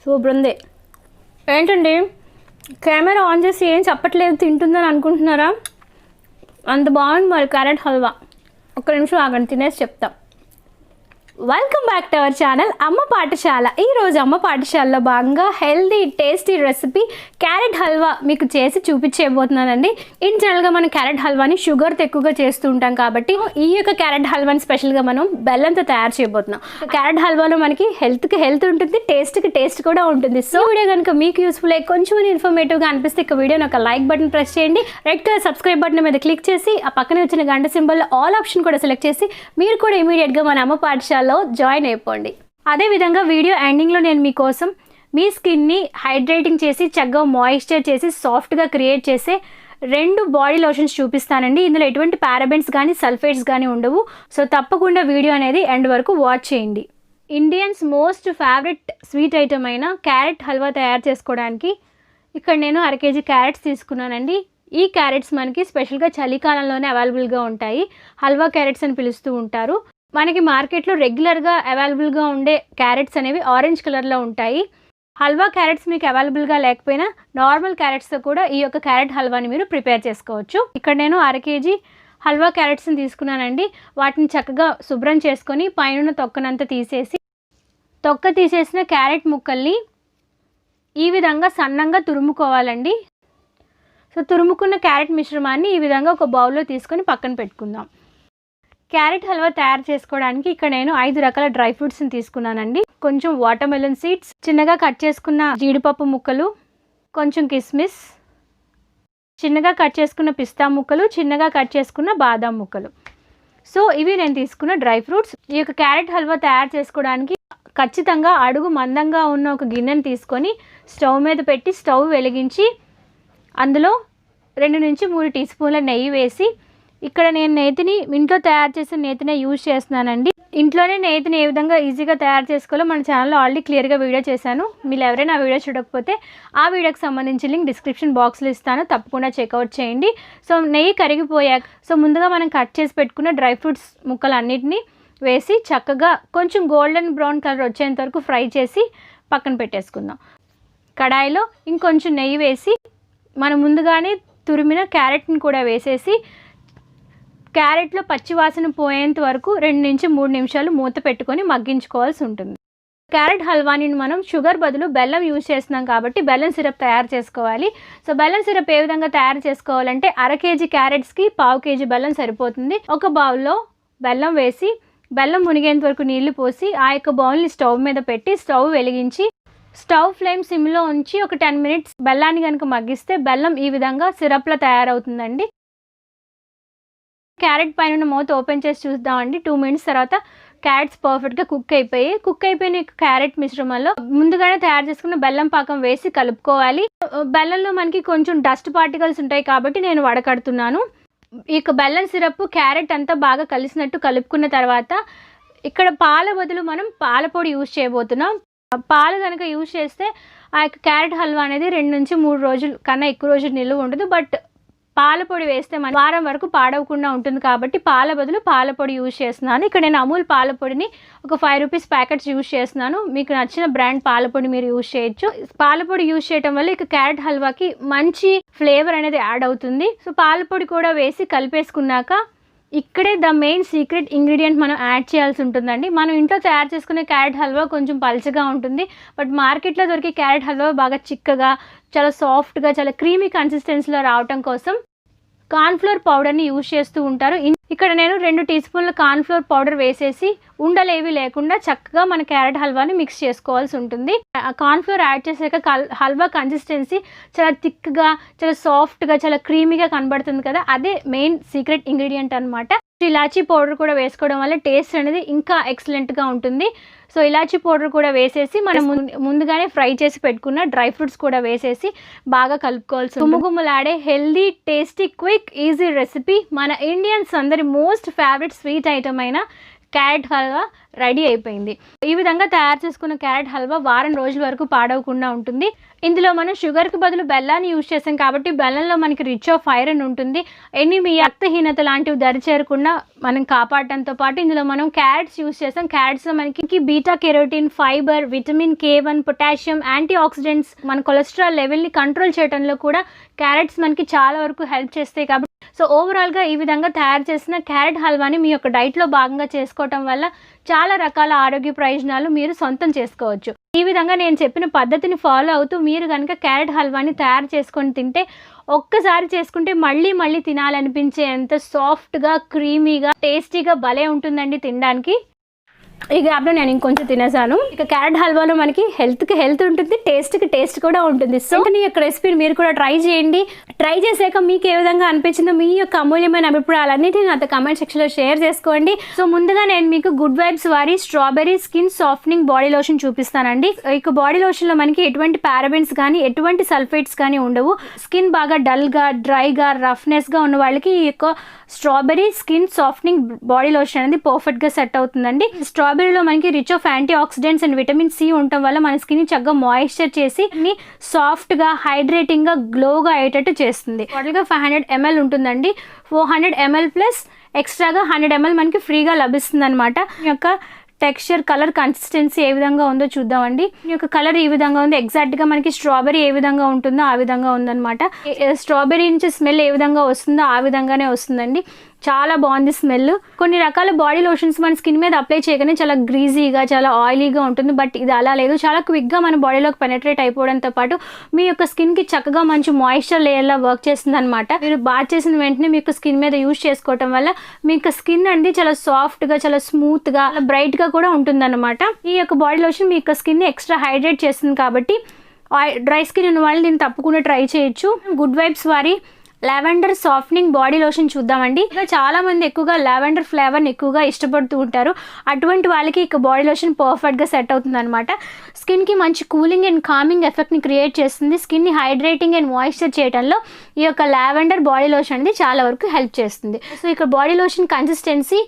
Super ఉంది. ఏంటండి camera on చేసి ఏం చెప్పట్లేదు, తింటుందని అనుకుంటున్నారా? అంత బాగుంది మరి క్యారెట్ హల్వా. ఒక్క నిమిషం ఆగండి, తినేసి చెప్తాం. Welcome back to our channel అమ్మ పాఠశాల. ఈరోజు అమ్మ పాఠశాలలో భాగంగా healthy tasty recipe carrot halwa మీకు చేసి చూపించబోతున్నానండి. ఇన్ జనరల్గా మనం క్యారెట్ హల్వాని షుగర్తో ఎక్కువగా చేస్తూ ఉంటాం కాబట్టి ఈ యొక్క క్యారెట్ హల్వాని స్పెషల్గా మనం బెల్లంతో తయారు చేయబోతున్నాం. క్యారెట్ హల్వాలో మనకి హెల్త్కి హెల్త్ ఉంటుంది, టేస్ట్కి టేస్ట్ కూడా ఉంటుంది. సో వీడియో కనుక మీకు యూస్ఫుల్ అయ్యి కొంచెం ఇన్ఫర్మేటివ్గా అనిపిస్తే ఇక వీడియోని ఒక లైక్ బటన్ ప్రెస్ చేయండి. రెడ్ కలర్ సబ్స్క్రైబ్ బటన్ మీద క్లిక్ చేసి ఆ పక్కనే వచ్చిన గంట సింబల్ ఆల్ ఆప్షన్ కూడా సెలెక్ట్ చేసి మీరు కూడా ఇమీడియట్గా మన అమ్మ పాఠశాల జాయిన్ అయిపోండి. అదేవిధంగా వీడియో ఎండింగ్లో నేను మీకోసం మీ స్కిన్ని హైడ్రేటింగ్ చేసి చక్కగా మాయిశ్చర్ చేసి సాఫ్ట్గా క్రియేట్ చేసే 2 బాడీ లోషన్స్ చూపిస్తానండి. ఇందులో ఎటువంటి పారాబెన్స్ కానీ సల్ఫేట్స్ కానీ ఉండవు. సో తప్పకుండా వీడియో అనేది ఎండ్ వరకు వాచ్ చేయండి. Indians most favourite sweet item అయిన క్యారెట్ హల్వా తయారు చేసుకోవడానికి ఇక్కడ నేను 1/2 kg క్యారెట్స్ తీసుకున్నానండి. ఈ క్యారెట్స్ మనకి స్పెషల్గా చలికాలంలోనే అవైలబుల్గా ఉంటాయి. హల్వా క్యారెట్స్ అని పిలుస్తూ ఉంటారు. మనకి మార్కెట్లో రెగ్యులర్గా అవైలబుల్గా ఉండే క్యారెట్స్ అనేవి ఆరెంజ్ కలర్లో ఉంటాయి. హల్వా క్యారెట్స్ మీకు అవైలబుల్గా లేకపోయినా నార్మల్ క్యారెట్స్తో కూడా ఈ యొక్క క్యారెట్ హల్వాని మీరు ప్రిపేర్ చేసుకోవచ్చు. ఇక్కడ నేను 1/2 kg హల్వా క్యారెట్స్ని తీసుకున్నానండి. వాటిని చక్కగా శుభ్రం చేసుకొని పైన తొక్కనంతా తీసేసి తొక్క తీసేసిన క్యారెట్ ముక్కల్ని ఈ విధంగా సన్నంగా తురుముకోవాలండి. సో తురుముకున్న క్యారెట్ మిశ్రమాన్ని ఈ విధంగా ఒక బౌల్లో తీసుకొని పక్కన పెట్టుకుందాం. క్యారెట్ హల్వా తయారు చేసుకోవడానికి ఇక్కడ నేను 5 రకాల డ్రై ఫ్రూట్స్ని తీసుకున్నానండి. కొంచెం వాటర్ మెలన్ సీడ్స్, చిన్నగా కట్ చేసుకున్న జీడిపప్పు ముక్కలు, కొంచెం కిస్మిస్, చిన్నగా కట్ చేసుకున్న పిస్తా ముక్కలు, చిన్నగా కట్ చేసుకున్న బాదాం ముక్కలు. సో ఇవి నేను తీసుకున్న డ్రై ఫ్రూట్స్. ఈ యొక్క క్యారెట్ హల్వా తయారు చేసుకోవడానికి ఖచ్చితంగా అడుగు మందంగా ఉన్న ఒక గిన్నెని తీసుకొని స్టవ్ మీద పెట్టి స్టవ్ వెలిగించి అందులో 2 నుంచి 3 టీ స్పూన్ల నెయ్యి వేసి, ఇక్కడ నేను నేతిని ఇంట్లో తయారు చేసిన నేతినే యూజ్ చేస్తున్నానండి. ఇంట్లోనే నేతిని ఏ విధంగా ఈజీగా తయారు చేసుకోవాలో మన ఛానల్లో ఆల్రెడీ క్లియర్గా వీడియో చేశాను. మీరు ఎవరైనా ఆ వీడియో చూడకపోతే ఆ వీడియోకి సంబంధించి లింక్ డిస్క్రిప్షన్ బాక్స్లో ఇస్తాను, తప్పకుండా చెక్అవుట్ చేయండి. సో నెయ్యి కరిగిపోయాక ముందుగా మనం కట్ చేసి పెట్టుకున్న డ్రై ఫ్రూట్స్ ముక్కలన్నిటిని వేసి చక్కగా కొంచెం గోల్డెన్ బ్రౌన్ కలర్ వచ్చేంత వరకు ఫ్రై చేసి పక్కన పెట్టేసుకుందాం. కడాయిలో ఇంకొంచెం నెయ్యి వేసి మనం ముందుగానే తురిమిన క్యారెట్ని కూడా వేసేసి క్యారెట్లో పచ్చివాసన పోయేంత వరకు 2 నుంచి 3 నిమిషాలు మూత పెట్టుకొని మగ్గించుకోవాల్సి ఉంటుంది. క్యారెట్ హల్వాని మనం షుగర్ బదులు బెల్లం యూజ్ చేస్తున్నాం కాబట్టి బెల్లం సిరప్ తయారు చేసుకోవాలి. సో బెల్లం సిరప్ ఏ విధంగా తయారు చేసుకోవాలంటే 1/2 kg క్యారెట్స్కి 1/4 kg బెల్లం సరిపోతుంది. ఒక బౌల్లో బెల్లం వేసి బెల్లం మునిగేంత వరకు నీళ్లు పోసి ఆ యొక్క బౌల్ని స్టవ్ మీద పెట్టి స్టవ్ వెలిగించి స్టవ్ ఫ్లేమ్ సిమ్లో ఉంచి ఒక 10 మినిట్స్ బెల్లాన్ని కనుక మగ్గిస్తే బెల్లం ఈ విధంగా సిరప్లో తయారవుతుందండి. క్యారెట్ పైన మూత ఓపెన్ చేసి చూద్దామండి. 2 మినిట్స్ తర్వాత క్యారెట్స్ పర్ఫెక్ట్గా కుక్ అయిపోయిన క్యారెట్ మిశ్రమంలో ముందుగానే తయారు చేసుకున్న బెల్లం పాకం వేసి కలుపుకోవాలి. బెల్లంలో మనకి కొంచెం డస్ట్ పార్టికల్స్ ఉంటాయి కాబట్టి నేను వడకడుతున్నాను. ఈ బెల్లం సిరప్ క్యారెట్ అంతా బాగా కలిసినట్టు కలుపుకున్న తర్వాత ఇక్కడ పాల బదులు మనం పాల పొడి యూజ్ చేయబోతున్నాం. పాలు కనుక యూజ్ చేస్తే ఆ యొక్క క్యారెట్ హల్వా అనేది 2 నుంచి 3 రోజులు కన్నా ఎక్కువ రోజులు నిల్వ ఉండదు. బట్ పాల పొడి వేస్తే మన వారం వరకు పాడవకుండా ఉంటుంది కాబట్టి పాల బదులు పాల పొడి యూజ్ చేస్తున్నాను. ఇక్కడ నేను అమూల్ పాల పొడిని ఒక 5 రూపీస్ ప్యాకెట్స్ యూజ్ చేస్తున్నాను. మీకు నచ్చిన బ్రాండ్ పాల పొడి మీరు యూజ్ చేయొచ్చు. పాల పొడి యూజ్ చేయడం వల్ల ఇక క్యారెట్ హల్వాకి మంచి ఫ్లేవర్ అనేది యాడ్ అవుతుంది. సో పాల పొడి కూడా వేసి కలిపేసుకున్నాక ఇక్కడే ద మెయిన్ సీక్రెట్ ఇంగ్రీడియంట్ మనం యాడ్ చేయాల్సి ఉంటుందండి. మనం ఇంట్లో తయారు చేసుకునే క్యారెట్ హల్వా కొంచెం పలుచగా ఉంటుంది. బట్ మార్కెట్లో దొరికే క్యారెట్ హల్వా బాగా చిక్కగా, చాలా సాఫ్ట్గా, చాలా క్రీమీ కన్సిస్టెన్సీలో రావటం కోసం కార్న్ఫ్లోర్ పౌడర్ని యూజ్ చేస్తూ ఉంటారు. ఇక్కడ నేను 2 టీ స్పూన్ల కార్న్ఫ్లోర్ పౌడర్ వేసేసి ఉండలేవి లేకుండా చక్కగా మన క్యారెట్ హల్వాని మిక్స్ చేసుకోవాల్సి ఉంటుంది. కార్న్ఫ్లోర్ యాడ్ చేసాక హల్వా కన్సిస్టెన్సీ చాలా థిక్గా, చాలా సాఫ్ట్గా, చాలా క్రీమీగా కనబడుతుంది కదా, అదే మెయిన్ సీక్రెట్ ఇంగ్రీడియంట్ అనమాట. ఇలాచీ పౌడర్ కూడా వేసుకోవడం వల్ల టేస్ట్ అనేది ఇంకా ఎక్సలెంట్గా ఉంటుంది. సో ఇలాచీ పౌడర్ కూడా వేసేసి మనం ముందుగానే ఫ్రై చేసి పెట్టుకున్న డ్రై ఫ్రూట్స్ కూడా వేసేసి బాగా కలుపుకోవాల్సి. గుమ్మగుమ్మలాడే healthy tasty quick easy recipe మన ఇండియన్స్ అందరి మోస్ట్ ఫేవరెట్ స్వీట్ ఐటమ్ అయిన క్యారెట్ హల్వా రెడీ అయిపోయింది. ఈ విధంగా తయారు చేసుకున్న క్యారెట్ హల్వా వారం రోజుల వరకు పాడవకుండా ఉంటుంది. ఇందులో మనం షుగర్కి బదులు బెల్లాన్ని యూజ్ చేసాం కాబట్టి బెల్లంలో మనకి రిచ్ ఆఫ్ ఐరన్ ఉంటుంది. ఎనీమియా, రక్తహీనత లాంటివి దరి చేరకుండా మనం కాపాడటంతో పాటు ఇందులో మనం క్యారెట్స్ యూజ్ చేసాం. క్యారెట్స్లో మనకి beta carotene, fibre, vitamin K1, potassium, antioxidants, మన కొలెస్ట్రాల్ లెవెల్ని కంట్రోల్ చేయడంలో కూడా క్యారెట్స్ మనకి చాలా వరకు హెల్ప్ చేస్తాయి. కాబట్టి సో ఓవరాల్గా ఈ విధంగా తయారు చేసిన క్యారెట్ హల్వాని మీ యొక్క డైట్లో భాగంగా చేసుకోవటం వల్ల చాలా రకాల ఆరోగ్య ప్రయోజనాలు మీరు సొంతం చేసుకోవచ్చు. ఈ విధంగా నేను చెప్పిన పద్ధతిని ఫాలో అవుతూ మీరు కనుక క్యారెట్ హల్వాని తయారు చేసుకొని తింటే ఒక్కసారి చేసుకుంటే మళ్ళీ మళ్ళీ తినాలనిపించే అంత సాఫ్ట్గా, క్రీమీగా, టేస్టీగా భలే ఉంటుందండి తినడానికి. ఈ గ్యాప్లో నేను ఇంకొంచెం తినేసాను. ఇక క్యారెట్ హల్వాలో మనకి హెల్త్కి హెల్త్ ఉంటుంది, టేస్ట్కి టేస్ట్ కూడా ఉంటుంది. సో ఈ యొక్క రెసిపీని మీరు కూడా ట్రై చేయండి. ట్రై చేసాక మీకు ఏ విధంగా అనిపించిందో మీ యొక్క అమూల్యమైన అభిప్రాయాలన్నిటిని నాతో కమెంట్ సెక్షన్లో షేర్ చేసుకోండి. సో ముందుగా నేను మీకు గుడ్ వైబ్స్ వారి strawberry skin softening body lotion చూపిస్తానండి. ఇక బాడీ లోషన్లో మనకి ఎటువంటి పారాబెన్స్ కానీ ఎటువంటి సల్ఫేట్స్ కానీ ఉండవు. స్కిన్ బాగా డల్గా, డ్రైగా, రఫ్నెస్గా ఉన్న వాళ్ళకి ఈ యొక్క strawberry skin softening body lotion అనేది పర్ఫెక్ట్గా సెట్ అవుతుందండి. స్ట్రాబెర్రీలో మనకి rich of antioxidants and vitamin C ఉండటం వల్ల మన స్కిన్ చక్కగా మాయిశ్చర్ చేసి సాఫ్ట్గా, హైడ్రేటింగ్గా, గ్లోగా అయ్యేటట్టు చేస్తుంది. టోటల్గా 500 ml ఉంటుందండి. 400 ml ప్లస్ ఎక్స్ట్రాగా 100 ml మనకి ఫ్రీగా లభిస్తుంది అనమాట. ఈ యొక్క టెక్స్చర్, కలర్, కన్సిస్టెన్సీ ఏ విధంగా ఉందో చూద్దామండి. ఈ యొక్క కలర్ ఈ విధంగా ఉంది. ఎగ్జాక్ట్గా మనకి స్ట్రాబెర్రీ ఏ విధంగా ఉంటుందో ఆ విధంగా ఉందన్నమాట. స్ట్రాబెర్రీ నుంచి స్మెల్ ఏ విధంగా వస్తుందో ఆ విధంగానే వస్తుందండి. చాలా బాగుంది స్మెల్. కొన్ని రకాల బాడీ లోషన్స్ మన స్కిన్ మీద అప్లై చేయగానే చాలా గ్రీజీగా, చాలా ఆయిలీగా ఉంటుంది. బట్ ఇది అలా లేదు. చాలా క్విక్గా మన బాడీలోకి పెనట్రేట్ అయిపోవడంతో పాటు మీ యొక్క స్కిన్కి చక్కగా మంచి మాయిశ్చర్ లేయర్లా వర్క్ చేస్తుంది అనమాట. మీరు బాత్ చేసిన వెంటనే మీ యొక్క స్కిన్ మీద యూజ్ చేసుకోవటం వల్ల మీ యొక్క స్కిన్ అండి చాలా సాఫ్ట్గా, చాలా స్మూత్గా, బ్రైట్గా కూడా ఉంటుందన్నమాట. ఈ యొక్క బాడీ లోషన్ మీ యొక్క స్కిన్ని ఎక్స్ట్రా హైడ్రేట్ చేస్తుంది కాబట్టి డ్రై స్కిన్ ఉన్న వాళ్ళు దీన్ని తప్పకుండా ట్రై చేయొచ్చు. గుడ్ వైబ్స్ వారి లావెండర్ సాఫ్టనింగ్ బాడీ లోషన్ చూద్దామండి. చాలా మంది ఎక్కువగా లావెండర్ ఫ్లేవర్ని ఎక్కువగా ఇష్టపడుతూ ఉంటారు. అటువంటి వాళ్ళకి ఇక బాడీ లోషన్ పర్ఫెక్ట్గా సెట్ అవుతుంది అనమాట. స్కిన్కి మంచి కూలింగ్ అండ్ కామింగ్ ఎఫెక్ట్ని క్రియేట్ చేస్తుంది. స్కిన్ని హైడ్రేటింగ్ అండ్ మాయిశ్చర్ చేయడంలో ఈ యొక్క లావెండర్ బాడీ లోషన్ అనేది చాలా వరకు హెల్ప్ చేస్తుంది. సో ఇక body lotion consistency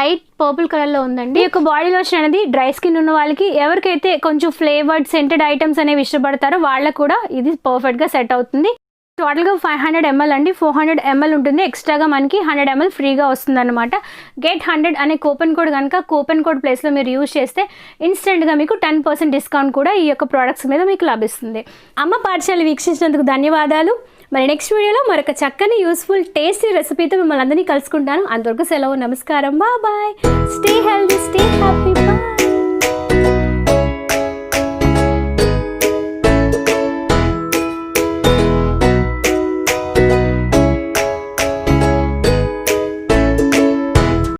light purple కలర్లో ఉందండి. ఈ యొక్క బాడీ లోషన్ అనేది డ్రై స్కిన్ ఉన్న వాళ్ళకి, ఎవరికైతే కొంచెం ఫ్లేవర్డ్ సెంటెడ్ ఐటమ్స్ అనేవి ఇష్టపడతారో వాళ్ళకు కూడా ఇది పర్ఫెక్ట్గా సెట్ అవుతుంది. టోటల్గా 500 ml అండి. 400 ml ఉంటుంది. ఎక్స్ట్రాగా మనకి 100 ml ఫ్రీగా వస్తుంది అనమాట. గెట్ 100 అనే కూపన్ కోడ్ కనుక కూపన్ కోడ్ ప్లేస్లో మీరు యూజ్ చేస్తే ఇన్స్టెంట్గా మీకు 10% డిస్కౌంట్ కూడా ఈ యొక్క ప్రోడక్ట్స్ మీద మీకు లభిస్తుంది. అమ్మ పాఠశాల వీక్షించినందుకు ధన్యవాదాలు. మరి నెక్స్ట్ వీడియోలో మరొక చక్కని, యూస్ఫుల్, టేస్టీ రెసిపీతో మిమ్మల్ని అందరినీ కలుసుకుంటాను. అంతవరకు సెలవు. నమస్కారం. Bye. Stay healthy, stay happy.